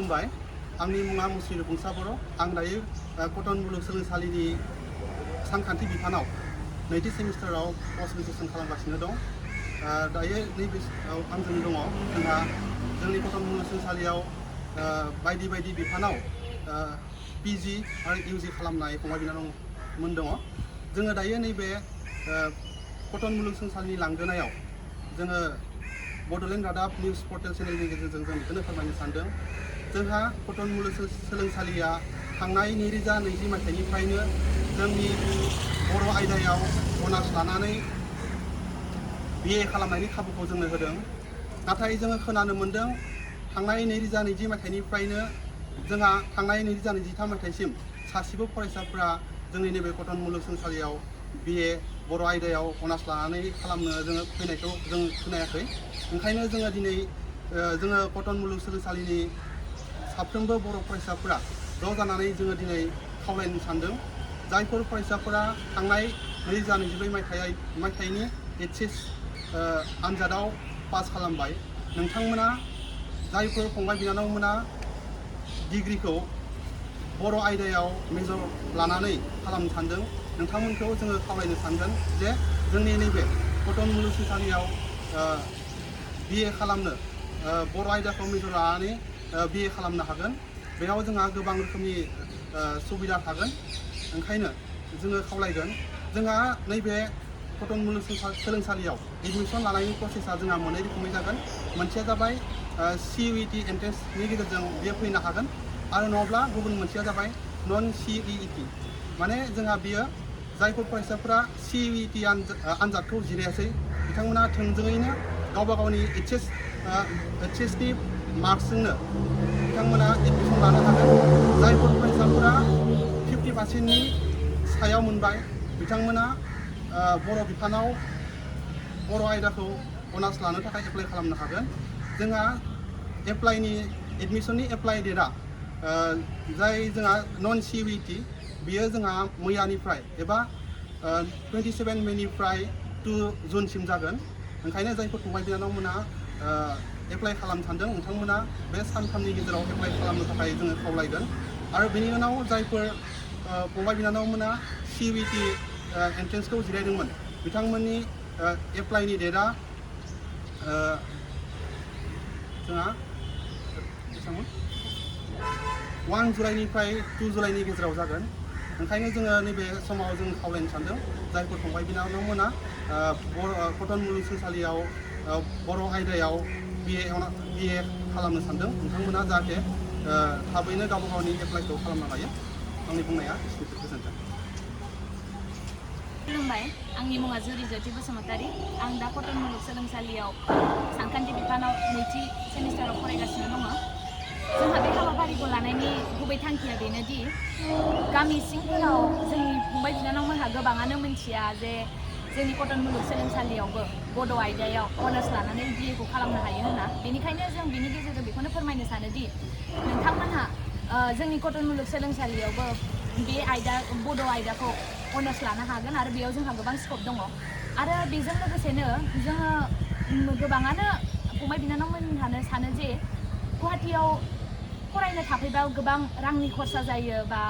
खुलुमबाय आंनि मुङा मुस्रि बुंसा बर' आं दायो कटन मुलुगसोलोंसालिनि सानखान्थि बिफानाव नैथि सेमिस्टाराव पस्ट ग्रेजुएसन खालामगासिनो दं दायो नैबे आंजों दङ जोंहा जोंनि कटन मुलुगसोलोंसालियाव बायदि बायदि बिफानाव पिजि आरो इउजि खालामनाय फंबाय बिनानावमोन दङ जोङो दायो नैबे कटन मुलुगसोलोंसालिनि लांगोनायाव जोङो बड'लेण्ड रादाब निउस पर्टेल चेनेलनि गेजेरजों जों बेखौनो फोरमायनो सानदों जोंहा कटन मुलुगसोलोंसालिया थांनाय 2020 मायथाइनिफ्रायनो जोंनि बर' आयदायाव अनार्स लानानै BA खालामनायनि खाबुखौ जोंनो होदों नाथाय जोङो खोनानो मोन्दों थांनाय 2020 मायथाइनिफ्रायनो जोंहा थांनाय 2023 मायथाइसिम सासेबो फरायसाफोरा जोंनि नैबे कटन मुलुगसोलोंसालियाव BA बर' आयदायाव अनार्स लानानै खालामनो जोङो फैनायखौ जों खोनायाखै ओंखायनो जोङो दिनै जोङो कटन मुलुगसोलोंसालिनि साफ्रोमबो बर' फरायसाफोरा ज' जानानै जोङो दिनै खावलायनो सानदों जायफोर फरायसाफोरा थांनाय 2024 मायथाइनि HS आनजादाव पास खालामबाय नोंथांमोना जायफोर फंबाय बिनानावमोना डिग्रिखौ बर' आयदायाव मेजर लानानै खालामनो सानदों नोंथांमोनखौ जोङो खावलायनो सानगोन जे जोंनि नैबे कटन मुलुगसोलोंसालियाव BA खालामनो बर' आयदाखौ मेजर लानानै BA खालामनो हागोन बेयाव जोंहा गोबां रोखोमनि सुबिदा थागोन ओंखायनो जोङो खावलायगोन जोंहा नैबे कटन मुलुगसोलोंसालियाव एडमिसन लानायनि प्रसेसा जोंहा मोननै रोखोमै जागोन मोनसेया जाबाय CUET एन्ट्रेन्सनि गेजेरजों बेयो फैनो हागोन आरो नङाब्ला गुबुन मोनसेया जाबाय Non-CUET माने जोंहा बियो जायफोर फरायसाफोरा CUET आनजादखौ जिरायासै बिथांमोना थोंजोङैनो गावबा गावनि HSनि मार्कसजोंनो बिथांमोना एडमिसन लानो हागोन जायफोर फरायसाफोरा 50%नि सायाव मोनबाय बिथांमोना बर' बिफानाव बर' आयदाखौ अनार्स लानो थाखाय एप्लाइ खालामनो हागोन जोंहा एडमिसननि एप्लाइ डेटआ जाय जोंहा Non-CUET बियो जोंहा मैयानिफ्राय एबा 27 मेनिफ्राय 2 जुनसिम जागोन ओंखायनो जायफोर फंबाय बिनानावमोना एप्लाइ खालामनो सानदों नोंथांमोना बे सानथामनि गेजेराव एप्लाइ खालामनो थाखाय जोङो खावलायगोन आरो बेनि उनाव जायफोर फंबाय बिनानावमोना CUET एन्ट्रेन्सखौ जिरायदोंमोन बिथांमोननि एप्लाइनि डेटआ जोंहा बेसेबांमोन 1 जुलाइनिफ्राय 2 जुलाइनि गेजेराव जागोन ओंखायनो जोङो नैबे समाव जों खावलायनो सानदों जायफोर फंबाय बिनानावमोना कटन मुलुगसोलोंसालियाव बर' आयदायाव BA खालामनो सानदों नोंथांमोना जाहाथे थाबैनो गावबा गावनि एप्लाइखौ खालामनो हायो आंनि बुंनाया एसेनोसै गोजोन्थों खुलुमबाय आंनि मुङा जुरिज्योति बसुमतारी आं दा कटन मुलुगसोलोंसालियाव सानखान्थि बिफानाव नैथि सेमिस्टाराव फरायगासिनो दङ जोंहा बे हाबाफारिखौ लानायनि गुबै थांखिया बेनोदि गामि सिंफोराव जोंनि फंबाय बिनानावमोनहा गोबाङानो मिथिया जे जोंनि कटन मुलुगसोलोंसालियावबो बड' आयदायाव अनार्स लानानै BAखौ खालामनो हायो होनना बेनिखायनो जों बिनि गेजेरजों बेखौनो फोरमायनो सानोदि नोंथांमोनहा जोंनि कटन मुलुगसोलोंसालियावबो बे बड' आयदाखौ अनार्स लानो हागोन आरो बेयाव जोंहा गोबां स्कप दङ आरो बेजों लोगोसेनो जोङो गोबाङानो फंबाय बिनानावमोनहानो सानो जे गुवाहाटियाव फरायनो थाफैबा गोबां रांनि खरसा जायो बा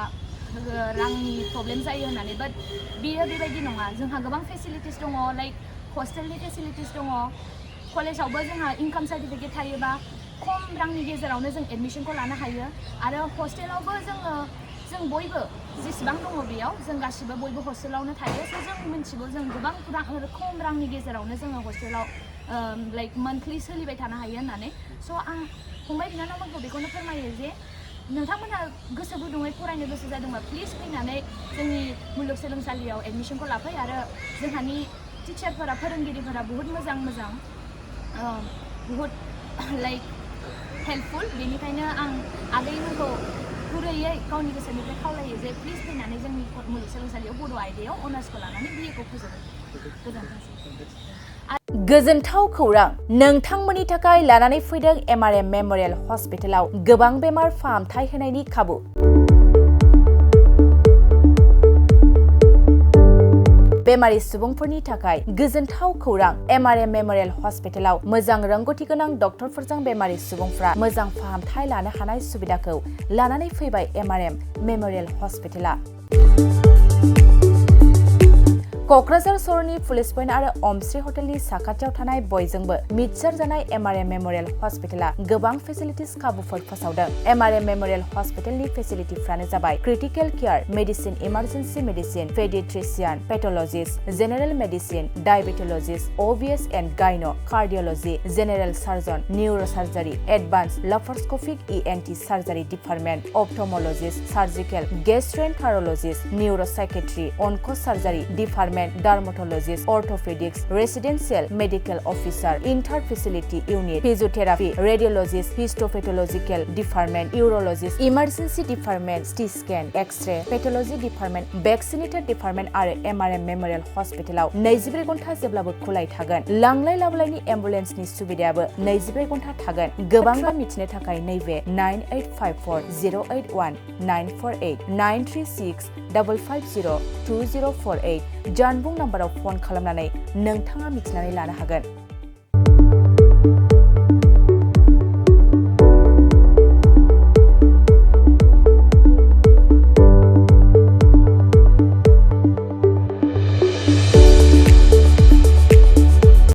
रांनि प्रब्लेम जायो होननानै बाट बेयो बेबायदि नङा जोंहा गोबां फेसिलिटिस दङ लाइक हस्टेलनि फेसिलिटिस दङ कलेजावबो जोंहा इनकाम सार्टिफिकेट थायोबा खम रांनि गेजेरावनो जों एडमिसनखौ लानो हायो आरो हस्टेलावबो जों बयबो जेसेबां दङ बेयाव जों गासिबो बयबो हस्टेलावनो थायो स' जों मिन्थिगौ जों गोबां खम रांनि गेजेरावनो जोङो हस्टेलाव लाइक मान्थलि सोलिबाय थानो हायो होननानै स' आं फंबाय बिनानावमोनखौ बेखौनो फोरमायो जे नोंथांमोनहा गोसो गुदुङै फरायनो गोसो जादोंबा प्लिज फैनानै जोंनि मुलुगसोलोंसालियाव एडमिसनखौ लाफै आरो जोंहानि टिचारफोरा फोरोंगिरिफोरा बुहुत मोजां बुहुत लाइक हेल्पफुल बेनिखायनो आं आगैमोनखौ गुरैयै गावनि गोसोनिफ्राय खावलायो जे प्लिज फैनानै जोंनि मुलुगसोलोंसालियाव बड' आयदायाव अनार्सखौ लानानै BAखौ फोजोबो गोजोनथाव खौरां नोंथांमोननि थाखाय लानानै फैदों MRM मेम'रियेल हस्पिटालाव गोबां बेमार फाहामथाय होनायनि खाबु बेमारि सुबुंफोरनि थाखाय गोजोनथाव खौरां MRM मेमोरियेल हस्पिटालाव मोजां रोंगौथि गोनां डक्टरफोरजों बेमारि सुबुंफ्रा मोजां फाहामथाय लानो हानाय सुबिदाखौ लानानै फैबाय MRM मेमोरियेल हस्पिटाला। क'क्राझार सहरनि पुलिस पइन्ट आरो अमश्री हटेलनि साखाथियाव थानाय बयजोंबो मिथिसार जानाय MRM मेमोरियेल हस्पिटाला गोबां फेसिलिटिस खाबुफोर फोसावदों। MRM मेमोरियेल हस्पिटालनि फेसिलिटिफ्रानो जाबाय critical care, medicine, emergency medicine, pediatrician, pathologist, general medicine, diabetologist, OBS and gyno, cardiology, general surgeon, neurosurgery, advance laparoscopic ENT surgery department, ophthalmologist, surgical, gastroenterologist, neuropsychiatry, onco surgery department, dermatologist, orthopedics, residential medical officer, inter facility unit, physiotherapy, radiologist, histopathological department, urologist, emergency department, CT scan, x-ray, pathology department, vaccinator department आरो MRM memorial हस्पिटालाव 24 घन्टा जेब्लाबो खुलाय थागोन। लांलाय लाबोलायनि एम्बुलेन्सनि सुबिदायाबो 24 घन्टा थागोन। गोबां मिथिनो थाखाय नैबे 9854081948 93655020048 जानबुं नाम्बाराव फन खालामनानै नोंथाङा मिथिनानै लानो हागोन।